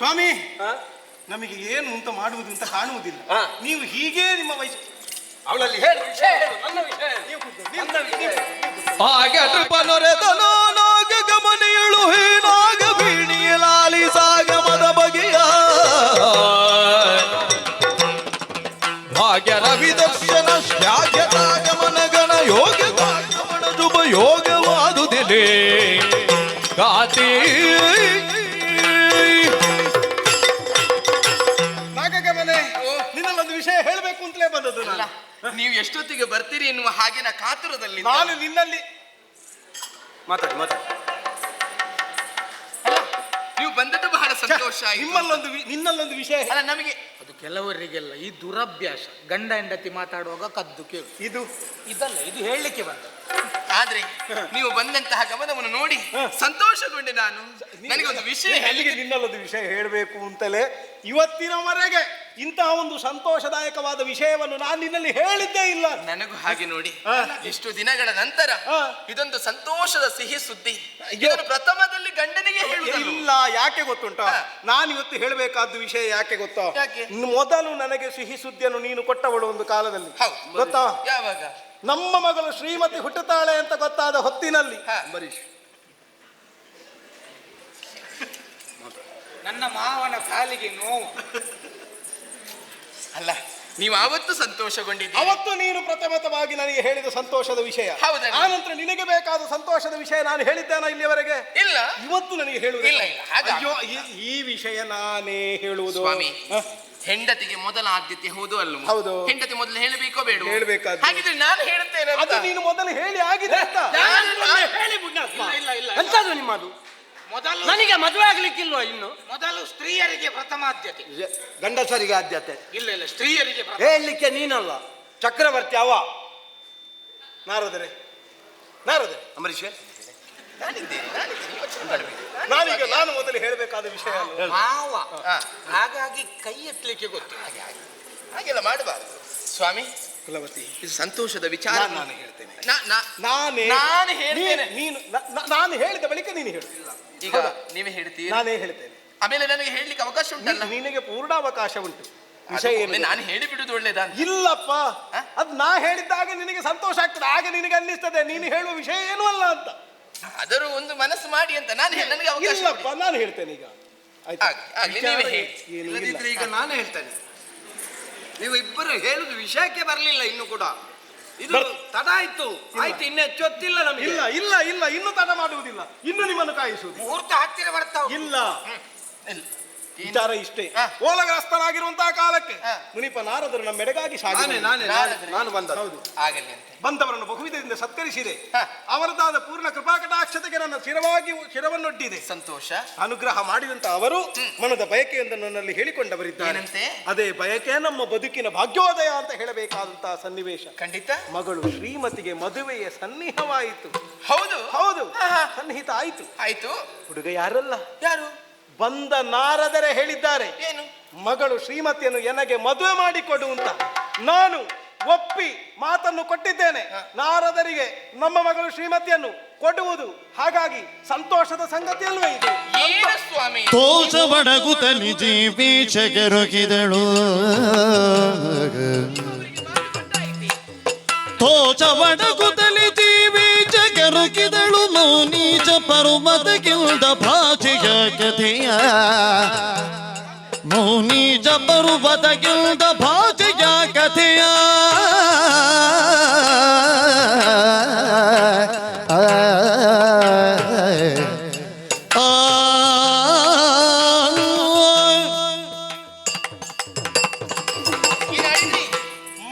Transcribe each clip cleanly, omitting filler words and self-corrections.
ಸ್ವಾಮಿ, ನಮಗೆ ಏನು ಅಂತ ಮಾಡುವುದು ಅಂತ ಕಾಣುವುದಿಲ್ಲ. ನೀವು ಹೀಗೆ ನಿಮ್ಮ ವಯಸ್ಸು ಅವಳಲ್ಲಿ ಹೇಳು ವಿಷಯ, ನನ್ನ ವಿಷಯ. ಹಾಗೆ ನೃಪನೊರೆದನು ನಾಗ ಗಮನಿಯಳು ಹೀನಾಗ ಬೀಣಿಯಲಾಲಿ ಸಾಗಮದ ಬಗೆಯ ಭಾಗ್ಯ ರವಿ ದರ್ಶನ ಶ್ಲಾಘ್ಯತಾಗಮನಗಣ ಯೋಗ ಗಮನ ಶುಭ ಯೋಗವಾದುದಿದೆ ಗಾತಿ ನಾಗಗಮನೆ. ನಿನ್ನಲ್ಲೊಂದು ವಿಷಯ ಹೇಳಬೇಕು ಅಂತಲೇ ಬಂದದ್ದು ನಾನು. ನೀವು ಎಷ್ಟೊತ್ತಿಗೆ ಬರ್ತೀರಿ ಎನ್ನುವ ಹಾಗೆ ನಾ ಕಾತುರದಲ್ಲಿ ನಾನು ನಿನ್ನಲ್ಲಿ ಮಾತಾಡಿ ನೀವು ಬಂದದ್ದು ಬಹಳ ಸಂತೋಷ ಆಯ್ತು. ನಿನ್ನಲ್ಲೊಂದು ವಿಷಯ ಅಲ್ಲ ನಮಗೆ ಅದು ಕೆಲವರಿಗೆಲ್ಲ ಈ ದುರಭ್ಯಾಸ, ಗಂಡ ಹೆಂಡತಿ ಮಾತಾಡುವಾಗ ಕದ್ದು ಕೇಳು. ಇದಲ್ಲ, ಇದು ಹೇಳಲಿಕ್ಕೆ ಬಂದ. ಆದ್ರೆ ನೀವು ಬಂದಂತಹ ಗಮನವನ್ನು ನೋಡಿ ಸಂತೋಷಗೊಂಡೆ ನಾನು. ನನಗೊಂದು ವಿಷಯ ನಿನ್ನಲ್ಲೊಂದು ವಿಷಯ ಹೇಳಬೇಕು ಅಂತಲೇ ಇವತ್ತಿನವರೆಗೆ ಇಂತಹ ಒಂದು ಸಂತೋಷದಾಯಕವಾದ ವಿಷಯವನ್ನು ನಾನು ನಿನ್ನಲ್ಲಿ ಹೇಳಿದ್ದೇ ಇಲ್ಲ. ನನಗೂ ಹಾಗೆ ನೋಡಿ, ಇಷ್ಟು ದಿನಗಳ ನಂತರ ಇದೊಂದು ಸಂತೋಷದ ಸಿಹಿ ಸುದ್ದಿ. ಇದನ್ನು ಪ್ರಥಮದಲ್ಲಿ ಗಂಡನಿಗೆ ಇಲ್ಲ. ಯಾಕೆ ಗೊತ್ತುಂಟಾ? ನಾನು ಇವತ್ತು ಹೇಳಬೇಕಾದ ವಿಷಯ ಯಾಕೆ ಗೊತ್ತಾ? ಯಾಕೆ? ಮೊದಲು ನನಗೆ ಸಿಹಿ ಸುದ್ದಿಯನ್ನು ನೀನು ಕೊಟ್ಟವಳು ಒಂದು ಕಾಲದಲ್ಲಿ, ಗೊತ್ತಾ? ಯಾವಾಗ? ನಮ್ಮ ಮಗಳು ಶ್ರೀಮತಿ ಹುಟ್ಟುತ್ತಾಳೆ ಅಂತ ಗೊತ್ತಾದ ಹೊತ್ತಿನಲ್ಲಿ ನನ್ನ ಮಾವನ ಕಾಲಿಗೆ ನೋವು. ಅಲ್ಲ, ನೀವು ಆವತ್ತು ಸಂತೋಷಗೊಂಡಿದ್ದೀರಿ. ಅವತ್ತು ನೀನು ಪ್ರಥಮತವಾಗಿ ನನಗೆ ಹೇಳಿದ ಸಂತೋಷದ ವಿಷಯ. ಹೌದಾ? ಆನಂತರ ನಿನಗೆ ಬೇಕಾದ ಸಂತೋಷದ ವಿಷಯ ನಾನು ಹೇಳಿದ್ದೇನ ಇಲ್ಲಿಯವರೆಗೆ? ಇಲ್ಲ. ಇವತ್ತು ನನಗೆ ಹೇಳುವುದಿಲ್ಲ. ಅಯ್ಯೋ, ಈ ವಿಷಯ ನಾನೇ ಹೇಳುವುದು. ಸ್ವಾಮಿ, ಹೆಂಡತಿಗೆ ಮೊದಲ ಆದ್ಯತೆ ಹೌದು ಅಲ್ಲ? ಹೌದು. ಹೆಂಡತಿ ಮೊದಲು ಹೇಳಬೇಕೋ ಬೇಡ? ಹೇಳಬೇಕಾದ. ಹಾಗಿದ್ರೆ ನಾನು ಹೇಳುತ್ತೇನೆ. ಅದು ನೀನು ಮೊದಲು ಹೇಳಿ ಆಗಿದೆ ಅಂತ ಹೇಳಿ ಎಂತದು ನಿಮ್ಮದು? ಮೊದಲು ನನಗೆ ಮದುವೆ ಆಗ್ಲಿಕ್ಕಿಲ್ವಾ ಇನ್ನು? ಮೊದಲು ಸ್ತ್ರೀಯರಿಗೆ ಪ್ರಥಮ ಆದ್ಯತೆ, ಗಂಡಸರಿಗೆ ಆದ್ಯತೆ. ಇಲ್ಲ ಸ್ತ್ರೀಯರಿಗೆ ಹೇಳಲಿಕ್ಕೆ ನೀನಲ್ಲ, ಚಕ್ರವರ್ತಿ ಅವ. ನಾರದರೆ ಅಂಬರೀಷ್, ನಾನೀಗ ನಾನು ಮೊದಲು ಹೇಳಬೇಕಾದ ವಿಷಯ ಮಾವ, ಹಾಗಾಗಿ ಕೈ ಎತ್ತಲಿಕ್ಕೆ ಗೊತ್ತು. ಹಾಗೆಲ್ಲ ಮಾಡಬಾರದು ಸ್ವಾಮಿ. ಕುಲವತಿ, ಇದು ಸಂತೋಷದ ವಿಚಾರ. ನಾನು ಹೇಳ್ತೇನೆ. ನಾನು ಹೇಳ್ತೇನೆ. ನಾನು ಹೇಳಿದ ಬಳಿಕ ನೀನು ಹೇಳುತ್ತಿಲ್ಲ. ಈಗ ನೀವೇ ಹೇಳ್ತೀರಿ, ನಾನೇ ಹೇಳ್ತೇನೆ. ಆಮೇಲೆ ನನಗೆ ಹೇಳಲಿಕ್ಕೆ ಅವಕಾಶ ಉಂಟಲ್ಲ? ನಿನಗೆ ಪೂರ್ಣ ಅವಕಾಶ ಉಂಟು. ವಿಷಯ ಏನು? ನಾನು ಹೇಳಿ ಬಿಡುದು ಒಳ್ಳೇದಾ? ಇಲ್ಲಪ್ಪ, ಅದು ನಾ ಹೇಳಿದ್ದಾಗ ನಿನಗೆ ಸಂತೋಷ ಆಗ್ತದೆ. ಆಗ ನಿನಗೆ ಅನ್ನಿಸ್ತದೆ ನೀನು ಹೇಳುವ ವಿಷಯ ಏನು ಅಲ್ಲ ಅಂತ. ಅದರ ಒಂದು ಮನಸ್ಸು ಮಾಡಿ ಅಂತ ನಾನು ನನಗೆ ಅವಕಾಶ. ಇಲ್ಲಪ್ಪ, ನಾನು ಹೇಳ್ತೇನೆ ಈಗ. ಈಗ ನಾನೇ ಹೇಳ್ತೇನೆ. ನೀವು ಇಬ್ಬರು ಹೇಳುದು ವಿಷಯಕ್ಕೆ ಬರಲಿಲ್ಲ ಇನ್ನು ಕೂಡ. ಇದು ತಡ ಆಯ್ತು. ಇನ್ನು ಹೆಚ್ಚು ಹೊತ್ತಿಲ್ಲ ನಮಗೆ. ಇಲ್ಲ, ಇನ್ನು ತಡ ಮಾಡುವುದಿಲ್ಲ. ಇನ್ನು ನಿಮ್ಮನ್ನು ಕಾಯಿಸುವುದು. ಮುಹೂರ್ತ ಹತ್ತಿರ ಬರ್ತಾವ. ಇಲ್ಲ, ವಿಚಾರ ಇಷ್ಟೇ. ಓಲಗ್ರಸ್ತನಾಗಿರುವಂತಹ ಕಾಲಕ್ಕೆ ಮುನಿಪ ನಾರದರು ನಮ್ಮೆಡೆಗಾಗಿ ನಾನು ಬಂದ. ಹೌದು, ಬಂದವರನ್ನು ಬಹುವಿಧದಿಂದ ಸತ್ಕರಿಸಿದೆ. ಅವರದಾದ ಪೂರ್ಣ ಕೃಪಾಕಟಾಕ್ಷತೆಗೆ ನನ್ನ ಶಿರವನ್ನೊಡ್ಡಿದೆ. ಸಂತೋಷ. ಅನುಗ್ರಹ ಮಾಡಿದಂತ ಅವರು ಮನದ ಬಯಕೆಯನ್ನು ನನ್ನಲ್ಲಿ ಹೇಳಿಕೊಂಡವರಿದ್ದಾರೆ. ಅದೇ ಬಯಕೆ ನಮ್ಮ ಬದುಕಿನ ಭಾಗ್ಯೋದಯ ಅಂತ ಹೇಳಬೇಕಾದಂತಹ ಸನ್ನಿವೇಶ. ಖಂಡಿತ. ಮಗಳು ಶ್ರೀಮತಿಗೆ ಮದುವೆಯ ಸನ್ನಿಹವಾಯಿತು. ಹೌದು, ಸನ್ನಿಹಿತ ಆಯ್ತು. ಹುಡುಗ ಯಾರಲ್ಲ, ಯಾರು? ಬಂದ ನಾರದರೆ ಹೇಳಿದ್ದಾರೆ, ಏನು? ಮಗಳು ಶ್ರೀಮತಿಯನ್ನು ನನಗೆ ಮದುವೆ ಮಾಡಿಕೊಡು ಅಂತ. ನಾನು ಒಪ್ಪಿ ಮಾತನ್ನು ಕೊಟ್ಟಿದ್ದೇನೆ ನಾರದರಿಗೆ ನಮ್ಮ ಮಗಳು ಶ್ರೀಮತಿಯನ್ನು ಕೊಡುವುದು. ಹಾಗಾಗಿ ಸಂತೋಷದ ಸಂಗತಿ ಅಲ್ವೇ ಇದು? ಏನು ಸ್ವಾಮಿ? ತೋಚ ಬಡಗುತ್ತಲಿ ಜೀವಿ ಚಗರುಗಿದಳು, ತೋಚ ಬಡಗುತ್ತಲಿ ಜೀವಿ ಚಗರುಗಿದಳು, ಮೌನೀಚ ಪರ್ವತಕ್ಕಿಂದ ಭಾಷೆಯ ಕಥೆಯ, ಮೌನೀಚ ಪರ್ವತಕ್ಕಿಂದ ಭಾಷೆಯ ಕಥೆಯ.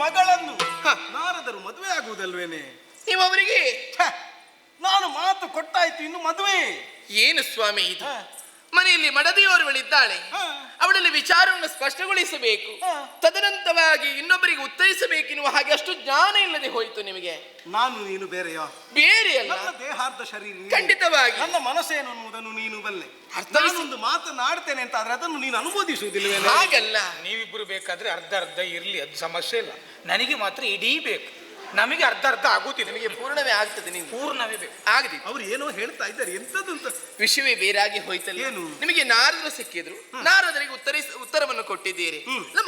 ಮಗಳನ್ನು ನಾರದರು ಮದುವೆ ಆಗುವುದಲ್ವೇನೆ? ನೀವು ಅವರಿಗೆ ನಾನು ಮಾತು ಕೊಟ್ಟಾಯ್ತು, ಇನ್ನು ಮದುವೆ ಏನು ಸ್ವಾಮಿ ಇದು? ಮನೆಯಲ್ಲಿ ಮಡದಿಯವರುಗಳಿದ್ದಾಳೆ, ಅವಳಲ್ಲಿ ವಿಚಾರವನ್ನು ಸ್ಪಷ್ಟಗೊಳಿಸಬೇಕು, ತದನಂತರವಾಗಿ ಇನ್ನೊಬ್ಬರಿಗೆ ಉತ್ತರಿಸಬೇಕೆನ್ನುವ ಹಾಗೆ ಅಷ್ಟು ಜ್ಞಾನ ಇಲ್ಲದೆ ಹೋಯಿತು ನಿಮಗೆ. ನಾನು ನೀನು ಬೇರೆಯೋ? ಬೇರೆ ಅಲ್ಲ, ನನ್ನ ದೇಹಾರ್ಧ ಶರೀರ ಖಂಡಿತವಾಗಿ. ನನ್ನ ಮನಸ್ಸೇನು ಅನ್ನುವುದನ್ನು ನೀನು ಬಲ್ಲೆ. ನಾನೊಂದು ಮಾತನಾಡ್ತೇನೆ ಅಂತ ಆದ್ರೆ ಅದನ್ನು ನೀನು ಅನುಮೋದಿಸುವುದಿಲ್ಲವೇ? ಹಾಗಲ್ಲ, ನೀವಿಬ್ಬರು ಬೇಕಾದ್ರೆ ಅರ್ಧ ಇರ್ಲಿ, ಅದು ಸಮಸ್ಯೆ ಇಲ್ಲ. ನನಗೆ ಮಾತ್ರ ಇಡೀ ಬೇಕು. ನಮಗೆ ಅರ್ಧ ಅರ್ಧ ಆಗುತ್ತಿಲ್ಲ. ನಿಮಗೆ ಪೂರ್ಣವೇ ಆಗ್ತದೆ. ನಿಮ್ಗೆ ಪೂರ್ಣವೇ ಬೇಕು. ಆಗದಿ. ಅವ್ರು ಏನೋ ಹೇಳ್ತಾ ಇದ್ದಾರೆ, ಎಂತದ್ದು ಅಂತ. ವಿಷಯವೇ ಬೇರಾಗಿ ಹೋಯ್ತಲ್ಲ. ಏನು? ನಿಮಗೆ ನಾರದರು ಸಿಕ್ಕಿದ್ರು, ನಾರದರಿಗೆ ಉತ್ತರವನ್ನು ಕೊಟ್ಟಿದ್ದೀರಿ,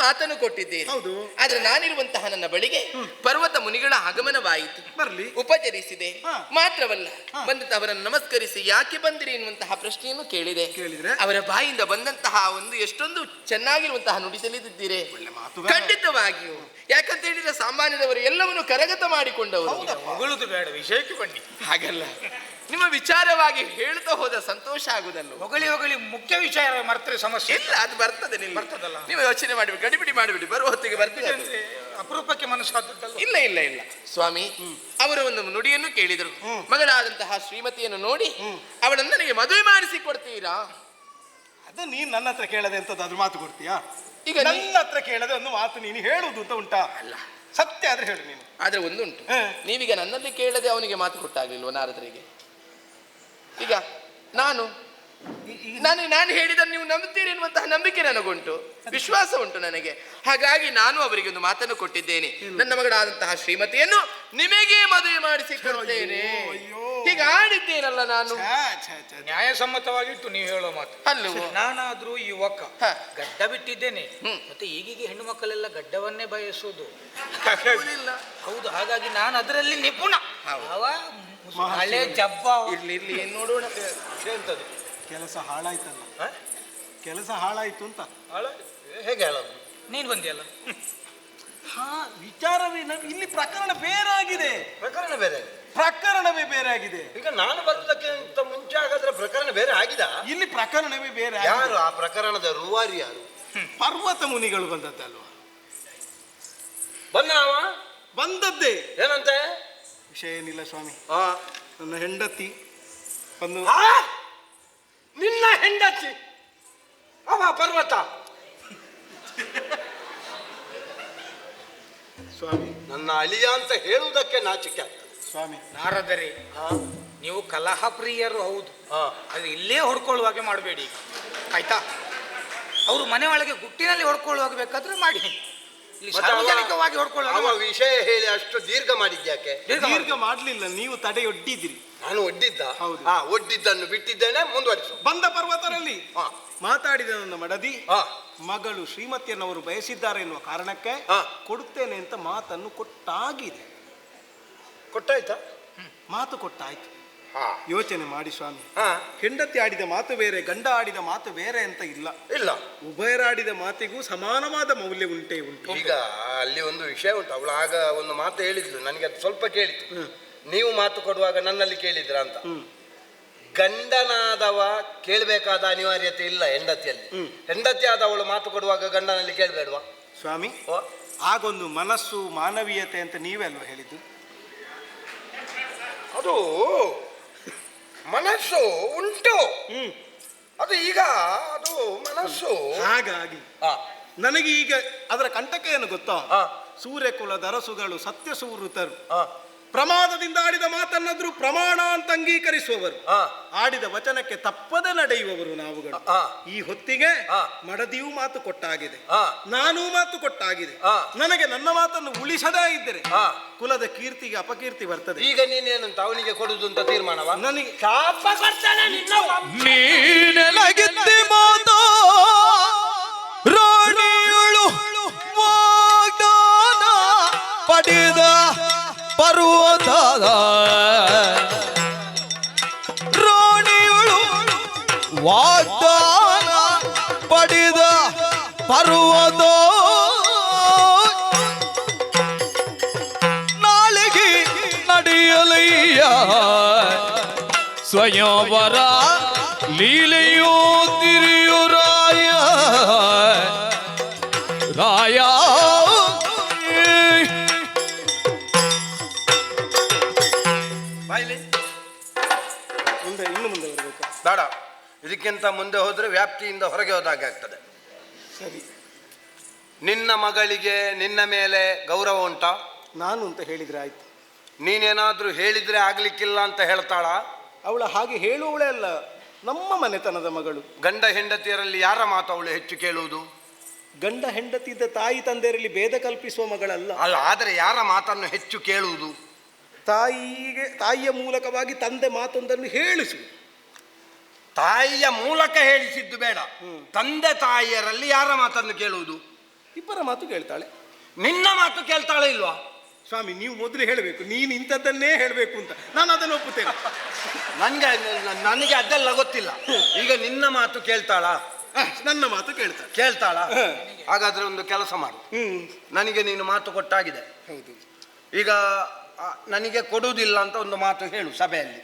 ಮಾತನ್ನು ಕೊಟ್ಟಿದ್ದೀರಿ. ಹೌದು. ಆದ್ರೆ ನಾನಿರುವಂತಹ ನನ್ನ ಬಳಿಗೆ ಪರ್ವತ ಮುನಿಗಳ ಆಗಮನವಾಯಿತು. ಬರ್ಲಿ. ಉಪಚರಿಸಿದೆ. ಹಾ. ಮಾತ್ರವಲ್ಲ, ಬಂದಂತ ಅವರನ್ನು ನಮಸ್ಕರಿಸಿ ಯಾಕೆ ಬಂದಿರಿ ಎನ್ನುವಂತಹ ಪ್ರಶ್ನೆಯನ್ನು ಕೇಳಿದೆ. ಅವರ ಬಾಯಿಂದ ಬಂದಂತಹ ಒಂದು ಎಷ್ಟೊಂದು ಚೆನ್ನಾಗಿರುವಂತಹ ನುಡಿ ತಿಳಿದಿದ್ದೀರಿ. ಖಂಡಿತವಾಗಿಯೂ. ಯಾಕಂತ ಹೇಳಿದ್ರೆ ಸಾಮಾನ್ಯದವರು ಎಲ್ಲವನ್ನು ಕರಗತ ಮಾಡಿಕೊಂಡವರು. ಹೊಗಳುದು ಬೇಡ, ವಿಷಯಕ್ಕೆ ಬನ್ನಿ. ಹಾಗಲ್ಲ, ನಿಮ್ಮ ವಿಚಾರವಾಗಿ ಹೇಳ್ತಾ ಹೋದ ಸಂತೋಷ ಆಗುದಲ್ಲ. ಹೊಗಳಿ ಹೊಗಳಿ ಮುಖ್ಯ ವಿಷಯ ಮರ್ತರೆ ಸಮಸ್ಯೆ ಇಲ್ಲ, ಅದು ಬರ್ತದೆ. ಬರ್ತದಲ್ಲ. ನೀವು ಯೋಚನೆ ಮಾಡಿಬಿಡಿ, ಗಡಿಬಿಡಿ ಮಾಡಿಬಿಡಿ, ಬರುವ ಹೊತ್ತಿಗೆ ಬರ್ತದೆ. ಅಪರೂಪಕ್ಕೆ ಮನಸ್ಸಾದದ್ದಲ್ಲ. ಇಲ್ಲ ಇಲ್ಲ ಇಲ್ಲ ಸ್ವಾಮಿ, ಅವರ ಒಂದು ನುಡಿಯನ್ನು ಕೇಳಿದರು. ಮಗಳಾದಂತಹ ಶ್ರೀಮತಿಯನ್ನು ನೋಡಿ ಅವಳನ್ನು ನನಗೆ ಮದುವೆ ಮಾಡಿಸಿ ಕೊಡ್ತೀರಾ? ಅದು ನೀನ್ ನನ್ನ ಹತ್ರ ಕೇಳದೆ ಎಂತದಾದ್ರೂ ಮಾತು ಕೊಡ್ತೀಯಾ? ಈಗ ನನ್ನ ಹತ್ರ ಕೇಳದೆ ಒಂದು ಮಾತು ನೀನು ಹೇಳುವುದು ಅಂತ ಉಂಟಾ? ಅಲ್ಲ, ಸತ್ಯ ಆದ್ರೆ ಹೇಳು ನೀನು. ಆದ್ರೆ ಒಂದುಂಟು, ನೀವೀಗ ನನ್ನಲ್ಲಿ ಕೇಳದೆ ಅವನಿಗೆ ಮಾತು ಕೊಟ್ಟಾಗ್ಲಿಲ್ವ ನಾರದರಿಗೆ? ಈಗ ನಾನು ಹೇಳಿದ ನೀವು ನಂಬುತ್ತೀರಿ ಎನ್ನುವಂತಹ ನಂಬಿಕೆ ನನಗುಂಟು, ವಿಶ್ವಾಸ ಉಂಟು ನನಗೆ. ಹಾಗಾಗಿ ನಾನು ಅವರಿಗೆ ಒಂದು ಮಾತನ್ನು ಕೊಟ್ಟಿದ್ದೇನೆ. ನನ್ನ ಮಗಳಾದಂತಹ ಶ್ರೀಮತಿಯನ್ನು ನಿಮಗೆ ಮದುವೆ ಮಾಡಿಸಿಕೊಡ್ತೇನೆ. ಈಗ ಆಡಿದ್ದೇನಲ್ಲ ನಾನು. ನ್ಯಾಯಸಮ್ಮತವಾಗಿತ್ತು ನೀವು ಹೇಳೋ ಮಾತು. ಅಲ್ಲವೋ? ನಾನಾದ್ರೂ ಯುವಕ, ಗಡ್ಡ ಬಿಟ್ಟಿದ್ದೇನೆ. ಮತ್ತೆ ಈಗೀಗ ಹೆಣ್ಣು ಮಕ್ಕಳೆಲ್ಲ ಗಡ್ಡವನ್ನೇ ಬಯಸುವುದು. ಹೌದು, ಹಾಗಾಗಿ ನಾನು ಅದರಲ್ಲಿ ನಿಪುಣ. ಅವ ಹಳೆ ಜಬ್ಬ. ಇರ್ಲಿ ಇರ್ಲಿ, ಏನ್ ನೋಡೋಣ. ಎಂತದು ಕೆಲಸ ಹಾಳಾಯ್ತಲ್ಲ, ಕೆಲಸ ಹಾಳಾಯ್ತು ಅಂತ. ಹೇಗೆ ಹೇಳೋದು? ನೀನು ಬಂದಿಯಲ್ಲ. ವಿಚಾರವೇ ಇಲ್ಲಿ ಪ್ರಕರಣ ಬೇರೆ ಆಗಿದೆ. ಪ್ರಕರಣವೇ ಬೇರೆ ಆಗಿದೆ. ಈಗ ನಾನು ಬಂದಕ್ಕಿಂತ ಮುಂಚೆ ಹಾಗಾದ್ರೆ ಪ್ರಕರಣ ಬೇರೆ ಆಗಿದೆ. ಇಲ್ಲಿ ಪ್ರಕರಣವೇ ಬೇರೆ. ಯಾರು ಆ ಪ್ರಕರಣದ ರೂವಾರಿ? ಯಾರು? ಪರ್ವತ ಮುನಿಗಳು ಬಂದದ್ದಲ್ವಾ? ಬಂದದ್ದೇ. ಏನಂತೆ? ವಿಷಯ ಏನಿಲ್ಲ ಸ್ವಾಮಿ. ನನ್ನ ಹೆಂಡತಿ ಒಂದು. ನಿನ್ನ ಹೆಂಡತಿ ಅವ ಪರ್ವತ? ಸ್ವಾಮಿ, ನನ್ನ ಅಳಿಯ ಅಂತ ಹೇಳುವುದಕ್ಕೆ ನಾಚಿಕೆ ಆಗ್ತದೆ. ಸ್ವಾಮಿ, ನಾರದರೆ ನೀವು ಕಲಹ ಪ್ರಿಯರು, ಹೌದು. ಅದು ಇಲ್ಲೇ ಹೊಡ್ಕೊಳ್ಳುವಾಗೆ ಮಾಡಬೇಡಿ, ಆಯ್ತಾ? ಅವರು ಮನೆ ಒಳಗೆ ಗುಟ್ಟಿನಲ್ಲಿ ಹೊಡ್ಕೊಳ್ಳುವಾಗ ಬೇಕಾದ್ರೆ ಮಾಡಿ, ಇಲ್ಲಿ ಸಾರ್ವಜನಿಕವಾಗಿ ಹೊಡ್ಕೊಳ್ಳುವಾಗ ವಿಷಯ ಹೇಳಿ ಅಷ್ಟು ದೀರ್ಘ ಮಾಡಿದ್ಯಾಕೆ? ದೀರ್ಘ ಮಾಡ್ಲಿಲ್ಲ, ನೀವು ತಡೆಯೊಡ್ಡಿದ್ರಿ. ನಾನು ಒಡ್ಡಿದ್ದ? ಹೌದು. ಒಡ್ಡಿದ್ದನ್ನು ಬಿಟ್ಟಿದ್ದೇನೆ, ಮುಂದುವರಿಸು. ಬಂದ ಪರ್ವತರಲ್ಲಿ ಮಾತಾಡಿದ ನನ್ನ ಮಡದಿ ಮಗಳು ಶ್ರೀಮತಿಯನ್ನವರು ಬಯಸಿದ್ದಾರೆ ಎನ್ನುವ ಕಾರಣಕ್ಕೆ ಕೊಡುತ್ತೇನೆ ಅಂತ ಮಾತನ್ನು ಕೊಟ್ಟಾಗಿದೆ. ಕೊಟ್ಟಾಯ್ತಾ? ಮಾತು ಕೊಟ್ಟಾಯ್ತು. ಯೋಚನೆ ಮಾಡಿ ಸ್ವಾಮಿ, ಹೆಂಡತಿ ಆಡಿದ ಮಾತು ಬೇರೆ, ಗಂಡ ಆಡಿದ ಮಾತು ಬೇರೆ ಅಂತ ಇಲ್ಲ. ಉಭಯರಾಡಿದ ಮಾತಿಗೂ ಸಮಾನವಾದ ಮೌಲ್ಯ ಉಂಟೇ ಉಂಟು. ಈಗ ಅಲ್ಲಿ ಒಂದು ವಿಷಯ ಉಂಟು. ಅವಳು ಆಗ ಒಂದು ಮಾತು ಹೇಳಿದ್ಲು, ನನಗೆ ಅದು ಸ್ವಲ್ಪ ಕೇಳಿತು. ನೀವು ಮಾತು ಕೊಡುವಾಗ ನನ್ನಲ್ಲಿ ಕೇಳಿದ್ರ ಅಂತ. ಗಂಡನಾದವ ಕೇಳಬೇಕಾದ ಅನಿವಾರ್ಯತೆ ಇಲ್ಲ ಹೆಂಡತಿಯಲ್ಲಿ. ಹೆಂಡತಿ ಆದವಳು ಮಾತು ಕೊಡುವಾಗ ಗಂಡನಲ್ಲಿ ಕೇಳಬೇಡ್ವಾ ಸ್ವಾಮಿ? ಆಗೊಂದು ಮನಸ್ಸು, ಮಾನವೀಯತೆ ಅಂತ ನೀವೇ ಅಲ್ವಾ ಹೇಳಿದ್ದು? ಅದು ಮನಸ್ಸು ಉಂಟು, ಅದು ಈಗ ಅದು ಮನಸ್ಸು. ಹಾಗಾಗಿ ನನಗೆ ಈಗ ಅದರ ಕಂಟಕ ಏನು ಗೊತ್ತಾ? ಸೂರ್ಯಕುಲದ ಅರಸುಗಳು ಸತ್ಯಸೂರುತರು, ಪ್ರಮಾದದಿಂದ ಆಡಿದ ಮಾತನ್ನಾದ್ರೂ ಪ್ರಮಾಣ ಅಂತ ಅಂಗೀಕರಿಸುವವರು, ಆಡಿದ ವಚನಕ್ಕೆ ತಪ್ಪದೆ ನಡೆಯುವವರು ನಾವುಗಳು. ಈ ಹೊತ್ತಿಗೆ ಮಡದಿಯೂ ಮಾತು ಕೊಟ್ಟಾಗಿದೆ, ನಾನೂ ಮಾತು ಕೊಟ್ಟಾಗಿದೆ. ನನಗೆ ನನ್ನ ಮಾತನ್ನು ಉಳಿಸದೇ ಇದ್ದರೆ ಕುಲದ ಕೀರ್ತಿಗೆ ಅಪಕೀರ್ತಿ ಬರ್ತದೆ. ಈಗ ನೀನೇನಂತ ಅವನಿಗೆ ಕೊಡುದು ಅಂತ ತೀರ್ಮಾನವ? ನನಗೆ ಶಾಪ ಕೊಡ್ತಾನೆ ನೀನೆಲಗಿದ್ದೆ ಮಾತಾ ರಾಣಿಯಳು ವಾಗ್ದಾನ ಪಡೆದ ಪರ್ವತದ ರಾಣಿಯಳು ವಾಗ್ದಾನ ಪಡೆದ ಪರ್ವತ ನಾಳೆಗೆ ನಡೆಯಲಯ್ಯ ಸ್ವಯಂವರ ಲೀಲೆಯೋ ತಿರಿಯು ರಾಯ ರಾಯ. ಇನ್ನು ಮುಂದೆ ಬರಬೇಕು ಬೇಡ, ಇದಕ್ಕಿಂತ ಮುಂದೆ ಹೋದ್ರೆ ವ್ಯಾಪ್ತಿಯಿಂದ ಹೊರಗೆ ಹೋದಾಗೆ ಆಗ್ತದೆ. ಸರಿ. ನಿನ್ನ ಮಗಳಿಗೆ ನಿನ್ನ ಮೇಲೆ ಗೌರವ ಉಂಟಾ? ನಾನು ಅಂತ ಹೇಳಿದ್ರೆ ಆಯ್ತು. ನೀನೇನಾದ್ರೂ ಹೇಳಿದ್ರೆ ಆಗ್ಲಿಕ್ಕಿಲ್ಲ ಅಂತ ಹೇಳ್ತಾಳ? ಅವಳ ಹಾಗೆ ಹೇಳುವವಳೇ ಅಲ್ಲ, ನಮ್ಮ ಮನೆತನದ ಮಗಳು. ಗಂಡ ಹೆಂಡತಿಯರಲ್ಲಿ ಯಾರ ಮಾತು ಅವಳು ಹೆಚ್ಚು ಕೇಳುವುದು? ಗಂಡ ಹೆಂಡತಿದ್ದ ತಾಯಿ ತಂದೆಯರಲ್ಲಿ ಭೇದ ಕಲ್ಪಿಸುವ ಮಗಳಲ್ಲ. ಅಲ್ಲ, ಆದರೆ ಯಾರ ಮಾತನ್ನು ಹೆಚ್ಚು ಕೇಳುವುದು? ತಾಯಿಯ ಮೂಲಕವಾಗಿ ತಂದೆ ಮಾತೊಂದನ್ನು ಹೇಳಿಸುವುದು. ತಾಯಿಯ ಮೂಲಕ ಹೇಳಿಸಿದ್ದು ಬೇಡ, ತಂದೆ ತಾಯಿಯರಲ್ಲಿ ಯಾರ ಮಾತನ್ನು ಕೇಳುವುದು? ಇಬ್ಬರ ಮಾತು ಕೇಳ್ತಾಳೆ. ನಿನ್ನ ಮಾತು ಕೇಳ್ತಾಳೆ ಇಲ್ವಾ? ಸ್ವಾಮಿ, ನೀವು ಮೊದಲು ಹೇಳಬೇಕು, ನೀನು ಇಂಥದ್ದನ್ನೇ ಹೇಳಬೇಕು ಅಂತ. ನಾನು ಅದನ್ನು ಒಪ್ಪುತ್ತೇನೆ. ನನಗೆ ಅದೆಲ್ಲ ಗೊತ್ತಿಲ್ಲ. ಈಗ ನಿನ್ನ ಮಾತು ಕೇಳ್ತಾಳಾ? ನನ್ನ ಮಾತು ಕೇಳ್ತಾಳೆ. ಕೇಳ್ತಾಳಾ? ಹಾಗಾದ್ರೆ ಒಂದು ಕೆಲಸ ಮಾಡು. ನನಗೆ ನೀನು ಮಾತು ಕೊಟ್ಟಾಗಿದೆ. ಹೌದು. ಈಗ ನನಗೆ ಕೊಡುವುದಿಲ್ಲ ಅಂತ ಒಂದು ಮಾತು ಹೇಳು ಸಭೆಯಲ್ಲಿ.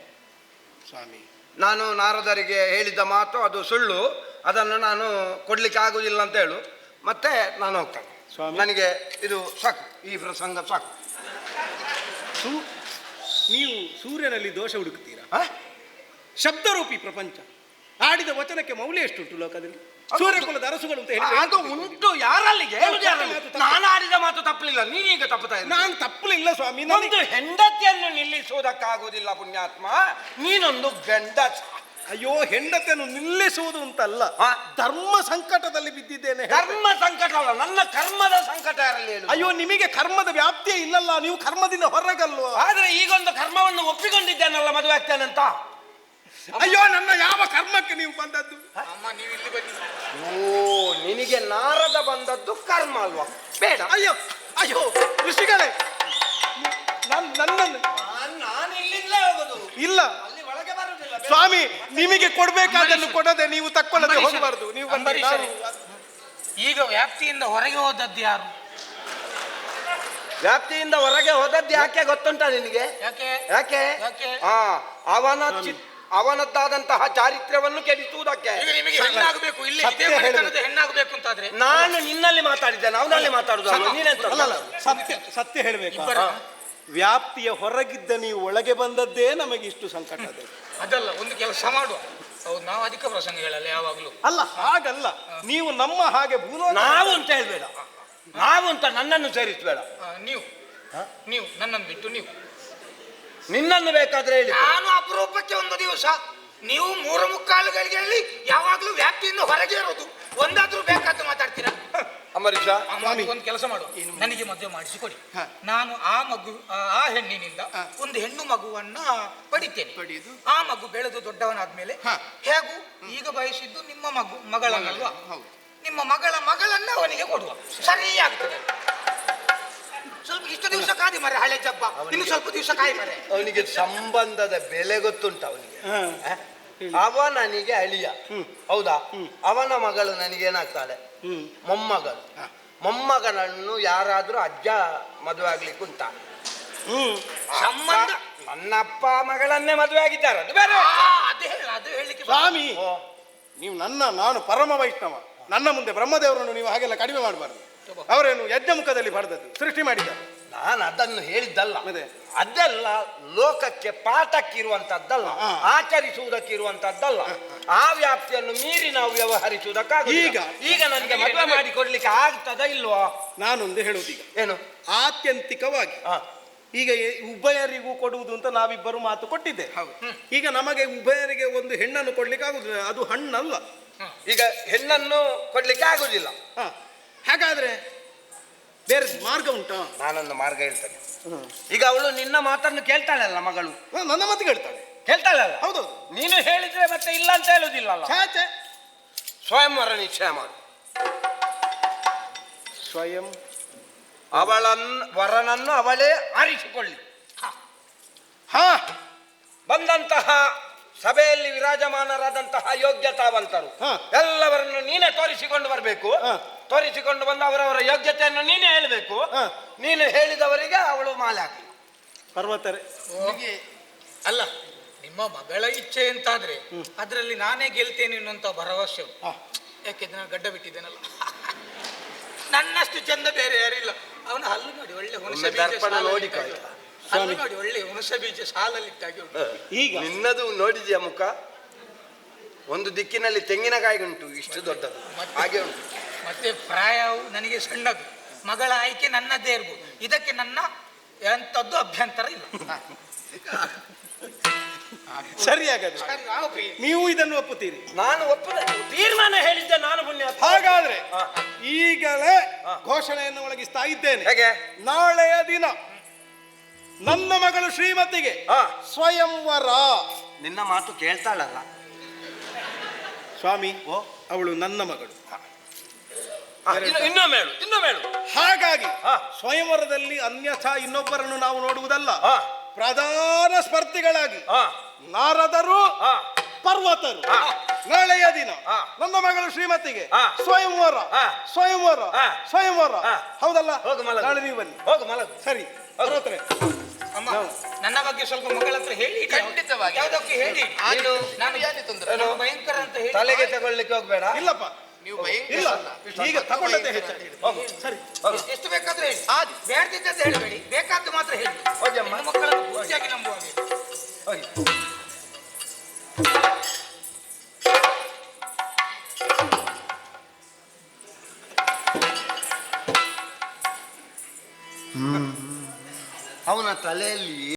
ಸ್ವಾಮಿ, ನಾನು ನಾರದರಿಗೆ ಹೇಳಿದ ಮಾತು ಅದು ಸುಳ್ಳು, ಅದನ್ನು ನಾನು ಕೊಡ್ಲಿಕ್ಕೆ ಆಗುವುದಿಲ್ಲ ಅಂತ ಹೇಳು, ಮತ್ತೆ ನಾನು ಹೋಗ್ತೇನೆ. ಸ್ವಾಮಿ, ನನಗೆ ಇದು ಸಾಕು, ಈ ಪ್ರಸಂಗ ಸಾಕು. ನೀವು ಸೂರ್ಯನಲ್ಲಿ ದೋಷ ಹುಡುಕ್ತೀರಾ? ಶಬ್ದರೂಪಿ ಪ್ರಪಂಚ ಆಡಿದ ವಚನಕ್ಕೆ ಮೌಲ್ಯ ಎಷ್ಟುಂಟು ಲೋಕದಲ್ಲಿ? ಸೂರ್ಯಕುಲದ ಅರಸುಗಳು ಅಂತ ಹೇಳಿ ಅದು ಉಂಟು. ಯಾರಲ್ಲಿಗೆ ನಾನು ಆಡಿದ ಮಾತು ತಪ್ಪಲಿಲ್ಲ, ನೀನೀಗ ತಪ್ಪುತ್ತಾ ಇಲ್ಲ. ನಾನು ತಪ್ಪಲಿಲ್ಲ ಸ್ವಾಮಿ. ಒಂದು ಹೆಂಡತಿಯನ್ನು ನಿಲ್ಲಿಸುವುದಕ್ಕಾಗುವುದಿಲ್ಲ ಪುಣ್ಯಾತ್ಮ, ನೀನೊಂದು ಗಂಡಸ. ಅಯ್ಯೋ, ಹೆಂಡತಿಯನ್ನು ನಿಲ್ಲಿಸುವುದು ಅಂತಲ್ಲ, ಧರ್ಮ ಸಂಕಟದಲ್ಲಿ ಬಿದ್ದಿದ್ದೇನೆ. ಕರ್ಮ ಸಂಕಟ ಅಲ್ಲ, ನನ್ನ ಕರ್ಮದ ಸಂಕಟ ಯಾರಲ್ಲಿ ಹೇಳು? ಅಯ್ಯೋ, ನಿಮಗೆ ಕರ್ಮದ ವ್ಯಾಪ್ತಿಯೇ ಇಲ್ಲಲ್ಲ, ನೀವು ಕರ್ಮದಿಂದ ಹೊರಗಲ್ವ? ಆದ್ರೆ ಈಗೊಂದು ಕರ್ಮವನ್ನು ಒಪ್ಪಿಕೊಂಡಿದ್ದೇನಲ್ಲ ಮದುವೆ ಆಗ್ತೇನಂತ. ಅಯ್ಯೋ, ನನ್ನ ಯಾವ ಕರ್ಮಕ್ಕೆ ನೀವು ಬಂದದ್ದು? ಓ, ನಿನಗೆ ನಾರದ ಬಂದದ್ದು ಕರ್ಮ ಅಲ್ವಾ? ಬೇಡ. ಅಯ್ಯೋ ಅಯ್ಯೋ ಋಷಿಗಳೇ, ನನ್ನನ್ನು ನಾನು ಇಲ್ಲಿಂದಲೇ ಹೋಗುದು, ಇಲ್ಲ ಅಲ್ಲಿ ಒಳಗೆ ಬರುವುದಿಲ್ಲ. ಸ್ವಾಮಿ, ನಿಮಗೆ ಕೊಡ್ಬೇಕಾದನ್ನು ಕೊಡದೆ ನೀವು ತಕ್ಕೊಳ್ಳದೆ ಹೋಗಬಾರ್ದು. ನೀವು ಬಂದರೆ ಈಗ ವ್ಯಾಪ್ತಿಯಿಂದ ಹೊರಗೆ ಹೋದದ್ದು ಯಾರು? ವ್ಯಾಪ್ತಿಯಿಂದ ಹೊರಗೆ ಹೋದದ್ದು ಯಾಕೆ ಗೊತ್ತುಂಟ ನಿನಗೆ? ಯಾಕೆ? ಯಾಕೆ? ಅವನದ್ದಾದಂತಹ ಚಾರಿತ್ರ್ಯವನ್ನು ಕೆಡಿಸುವುದಕ್ಕೆ. ಈಗ ನಿಮಗೆ ಹೆಣ್ಣಾಗಬೇಕು, ಇಲ್ಲಿ ಇದೇ ಮನೆತನದ ಹೆಣ್ಣಾಗಬೇಕು ಅಂತಾದ್ರೆ ನಾನು ನಿನ್ನಲ್ಲಿ ಮಾತಾಡಿದ್ದೇನೆ, ಅವನಲ್ಲಿ ಮಾತಾಡುದು. ಅಲ್ಲ, ಸತ್ಯ ಹೇಳಬೇಕು. ವ್ಯಾಪ್ತಿಯ ಹೊರಗಿದ್ದ ನೀವು ಒಳಗೆ ಬಂದದ್ದೇ ನಮಗೆ ಇಷ್ಟು ಸಂಕಟ. ಅದಲ್ಲ, ಒಂದು ಕೆಲಸ ಮಾಡುವ. ಹೌದು, ನಾವು ಅಧಿಕ ಪ್ರಸಂಗ ಹೇಳಲ್ಲ ಯಾವಾಗಲೂ. ಅಲ್ಲ, ಹಾಗಲ್ಲ. ನೀವು ನಮ್ಮ ಹಾಗೆ ನಾವು ಅಂತ ಹೇಳ್ಬೇಡ, ನಾವು ಅಂತ ನನ್ನನ್ನು ಸೇರಿಸಬೇಡ. ನೀವು ನನ್ನನ್ನು ಬಿಟ್ಟು ನೀವು ನಿನ್ನನ್ನು ಬೇಕಾದ್ರೆ ಹೇಳಿ. ನಾನು ಅಪರೂಪಕ್ಕೆ ಒಂದು ದಿವಸ, ನೀವು 3 ಗಳಿಗೆ ಹೇಳಿ ಯಾವಾಗ್ಲೂ ವ್ಯಾಪ್ತಿಯಿಂದ ಹೊರಗೆ ಇರೋದು. ಒಂದಾದ್ರೂ ಬೇಕಾದ್ದು ಮಾತಾಡ್ತೀರಾ? ಅಂಬರೀಷ, ಒಂದು ಕೆಲಸ ಮಾಡುವ, ನನಗೆ ಮದುವೆ ಮಾಡಿಸಿಕೊಡಿ. ನಾನು ಆ ಹೆಣ್ಣಿನಿಂದ ಒಂದು ಹೆಣ್ಣು ಮಗುವನ್ನ ಪಡಿತೇನೆ. ಆ ಮಗು ಬೆಳೆದು ದೊಡ್ಡವನಾದ್ಮೇಲೆ ಹೇಗೂ ಈಗ ಬಯಸಿದ್ದು ನಿಮ್ಮ ಮಗಳನ್ನಲ್ವಾ? ನಿಮ್ಮ ಮಗಳನ್ನ ಅವನಿಗೆ ಕೊಡುವ, ಸರಿಯಾಗ್ತದೆ. ಸ್ವಲ್ಪ ಇಷ್ಟು ದಿವಸ ಕಾದಿ ಮರೆ, ಹಳೆ ಜಬ್ಬ, ಇನ್ನು ಸ್ವಲ್ಪ ದಿವಸ ಕಾಯಿ ಮರೆ. ಅವನಿಗೆ ಸಂಬಂಧದ ಬೆಲೆ ಗೊತ್ತುಂಟು ಅವನಿಗೆ. ಅವ ನನಗೆ ಅಳಿಯ, ಹೌದಾ? ಅವನ ಮಗಳು ನನಗೇನಾಗ್ತಾಳೆ? ಮೊಮ್ಮಗಳು. ಮೊಮ್ಮಗನನ್ನು ಯಾರಾದ್ರೂ ಅಜ್ಜ ಮದುವೆ ಆಗ್ಲಿಕ್ಕೆ ಉಂಟ? ಸಂಬಂಧ ನನ್ನಪ್ಪ ಮಗಳನ್ನೇ ಮದುವೆ ಆಗಿದ್ದಾರೆ, ಅದು ಬೇರೆ. ಅದು ಹೇಳಿಕ್ಕೆ ಸ್ವಾಮಿ, ನೀವು ನಾನು ಪರಮ ವೈಷ್ಣವ. ನನ್ನ ಮುಂದೆ ಬ್ರಹ್ಮದೇವರನ್ನು ನೀವು ಹಾಗೆಲ್ಲ ಕಡಿಮೆ ಮಾಡಬಾರ್ದು. ಅವರೇನು ಯಜ್ಞ ಮುಖದಲ್ಲಿ ಬರೆದದ್ದು, ಸೃಷ್ಟಿ ಮಾಡಿದ್ದಾರೆ. ನಾನು ಅದನ್ನು ಹೇಳಿದ್ದಲ್ಲ, ಅದೆಲ್ಲ ಲೋಕಕ್ಕೆ ಪಾಠಕ್ಕಿರುವಂತದ್ದಲ್ಲ, ಆಚರಿಸುವುದಕ್ಕಿರುವಂತದ್ದಲ್ಲ. ಆ ವ್ಯಾಪ್ತಿಯನ್ನು ಮೀರಿ ನಾವು ವ್ಯವಹರಿಸುವುದಕ್ಕಾಗ ಈಗ ನನಗೆ ಮದುವೆ ಮಾಡಿ ಕೊಡ್ಲಿಕ್ಕೆ ಆಗ್ತದ ಇಲ್ವಾ? ನಾನೊಂದು ಹೇಳುವುದೀಗ ಏನು, ಆತ್ಯಂತಿಕವಾಗಿ ಈಗ ಉಭಯರಿಗೂ ಕೊಡುವುದು ಅಂತ ನಾವಿಬ್ಬರು ಮಾತು ಕೊಟ್ಟಿದ್ದೆ. ಈಗ ನಮಗೆ ಉಭಯರಿಗೆ ಒಂದು ಹೆಣ್ಣನ್ನು ಕೊಡ್ಲಿಕ್ಕೆ ಆಗುದಿಲ್ಲ, ಅದು ಹಣ್ಣಲ್ಲ. ಈಗ ಹೆಣ್ಣನ್ನು ಕೊಡ್ಲಿಕ್ಕೆ ಆಗುದಿಲ್ಲ. ಹಾಗಾದ್ರೆ ಬೇರೆ ಮಾರ್ಗ ಉಂಟಾ? ನಾನೊಂದು ಮಾರ್ಗ ಹೇಳ್ತೇನೆ. ಈಗ ಅವಳು ನಿನ್ನ ಮಾತನ್ನು ಕೇಳ್ತಾಳಲ್ಲ ಮಗಳು? ನನ್ನ ಮಾತು ಕೇಳ್ತಾಳಲ್ಲ? ಹೌದು. ನೀನು ಹೇಳಿದ್ರೆ ಮತ್ತೆ ಇಲ್ಲ ಅಂತ ಹೇಳುದಿಲ್ಲಲ್ಲ? ಸ್ವಯಂವರ ನಿಶ್ಚಯ ಮಾಡು. ಸ್ವಯಂ ವರನನ್ನು ಅವಳೇ ಆರಿಸಿಕೊಳ್ಳಿ. ಬಂದಂತಹ ಸಭೆಯಲ್ಲಿ ವಿರಾಜಮಾನರಾದಂತಹ ಯೋಗ್ಯತಾವಂತರು ಎಲ್ಲವರನ್ನು ನೀನೇ ತೋರಿಸಿಕೊಂಡು ಬರಬೇಕು. ತೋರಿಸಿಕೊಂಡು ಬಂದು ಅವರವರ ಯೋಗ್ಯತೆಯನ್ನು ನೀನೇ ಹೇಳಬೇಕು. ನೀನು ಹೇಳಿದವರಿಗೆ ಅವಳು ಮಾಲೆ ಹಾಕಿ. ಪರ್ವತರೆ, ಅಲ್ಲ, ನಿಮ್ಮ ಮಗಳ ಇಚ್ಛೆ ಎಂತಾದ್ರೆ ಅದರಲ್ಲಿ ನಾನೇ ಗೆಲ್ತೇನೆ ಅನ್ನುವಂತ ಭರವಸೆ. ಯಾಕೆಂದ್ರೆ ನಾನು ಗಡ್ಡ ಬಿಟ್ಟಿದ್ದೇನಲ್ಲ, ನನ್ನಷ್ಟು ಚಂದ ಬೇರೆ ಯಾರಿಲ್ಲ. ಅವನ ಹಲ್ಲು ನೋಡಿ ಒಳ್ಳೆ ಹುಣಸೆ ಬೀಜ, ಹಲ್ಲು ನೋಡಿ ಒಳ್ಳೆ ಹುಣಸೆ ಬೀಜ ಸಾಲಲ್ಲಿಟ್ಟಾಗಿ ಉಂಟು. ಈಗ ನಿನ್ನದು ನೋಡಿದ್ಯಾ ಮುಖ? ಒಂದು ದಿಕ್ಕಿನಲ್ಲಿ ತೆಂಗಿನಕಾಯಿ ಉಂಟು, ಇಷ್ಟು ದೊಡ್ಡದು ಹಾಗೆ ಉಂಟು. ಮತ್ತೆ ಪ್ರಾಯವು ನನಗೆ ಸಣ್ಣದು. ಮಗಳ ಆಯ್ಕೆ ನನ್ನದೇ ಇರ್ಬೋದು, ಇದಕ್ಕೆ ನನ್ನ ಎಂಥದ್ದು ಅಭ್ಯಂತರ ಇಲ್ಲ. ಸರಿಯಾಗದು. ನೀವು ಇದನ್ನು ಒಪ್ಪುತ್ತೀರಿ? ನಾನು ಒಪ್ಪುದ ತೀರ್ಮಾನ ಹೇಳಿದ್ದೆ ನಾನು ಪುಣ್ಯ. ಹಾಗಾದ್ರೆ ಈಗಲೇ ಘೋಷಣೆಯನ್ನು ಒಳಗಿಸ್ತಾ ಇದ್ದೇನೆ. ಹೇಗೆ? ನಾಳೆಯ ದಿನ ನನ್ನ ಮಗಳು ಶ್ರೀಮತಿಗೆ ಸ್ವಯಂವರ. ನಿನ್ನ ಮಾತು ಕೇಳ್ತಾಳಲ್ಲ ಸ್ವಾಮಿ, ಅವಳು ನನ್ನ ಮಗಳು. ಇನ್ನೊಮ್ಮೆ ಹೇಳು. ಹಾಗಾಗಿ ಸ್ವಯಂವರದಲ್ಲಿ ಅನ್ಯಥಾ ಇನ್ನೊಬ್ಬರನ್ನು ನಾವು ನೋಡುವುದಲ್ಲ. ಪ್ರಧಾನ ಸ್ಪರ್ಧಿಗಳಾಗಿ ನಾರದರು, ಪರ್ವತರು. ನಾಳೆಯ ದಿನ ನನ್ನ ಮಗಳು ಶ್ರೀಮತಿಗೆ ಸ್ವಯಂವರ. ಸ್ವಯಂವರ ಸ್ವಯಂವರ ಹೌದಲ್ಲ? ನಾಳೆ ನೀವು ಬನ್ನಿ. ಹೋಗು ಮಲಗು. ಸರಿ, ಪರ್ವತರೇ. ಅಮ್ಮ, ನನ್ನ ಬಗ್ಗೆ ಸ್ವಲ್ಪ ಮಗಳ ಹತ್ರ ಹೇಳಿ. ಖಂಡಿತವಾಗಿ. ಯಾವುದಕ್ಕೆ ಹೇಳಿ. ನಾನು ಯಾಕೆ ತೊಂದರೆ? ನಾನು ಭಯಂಕರ ಅಂತ ಹೇಳಿ. ತಲೆಗೆ ತಗೊಳ್ಳಿಕ್ಕೆ ಹೋಗ್ಬೇಡ. ಇಲ್ಲಪ್ಪ, ನೀವು ಇಲ್ಲ, ಭಯಂಕರ ಈಗ ತಗೊಂಡಂತೆ ಹೆಚ್ಚಾಗಿ. ಸರಿ, ಎಷ್ಟು ಬೇಕಾದ್ರೂ ಹೇಳಿ. ಬೇಡದಿದ್ದಂತ ಹೇಳಬೇಡಿ, ಬೇಕಾದ್ದು ಮಾತ್ರ ಹೇಳಿ. ಹೋಗಿ ಅಮ್ಮ. ಹೆಣ್ಣು ಮಕ್ಕಳನ್ನು ಪೂರ್ತಿಯಾಗಿ ನಂಬುವ ಹಾಗೆ. ಹೋಗಿ. ಅವನ ತಲೆಯಲ್ಲಿ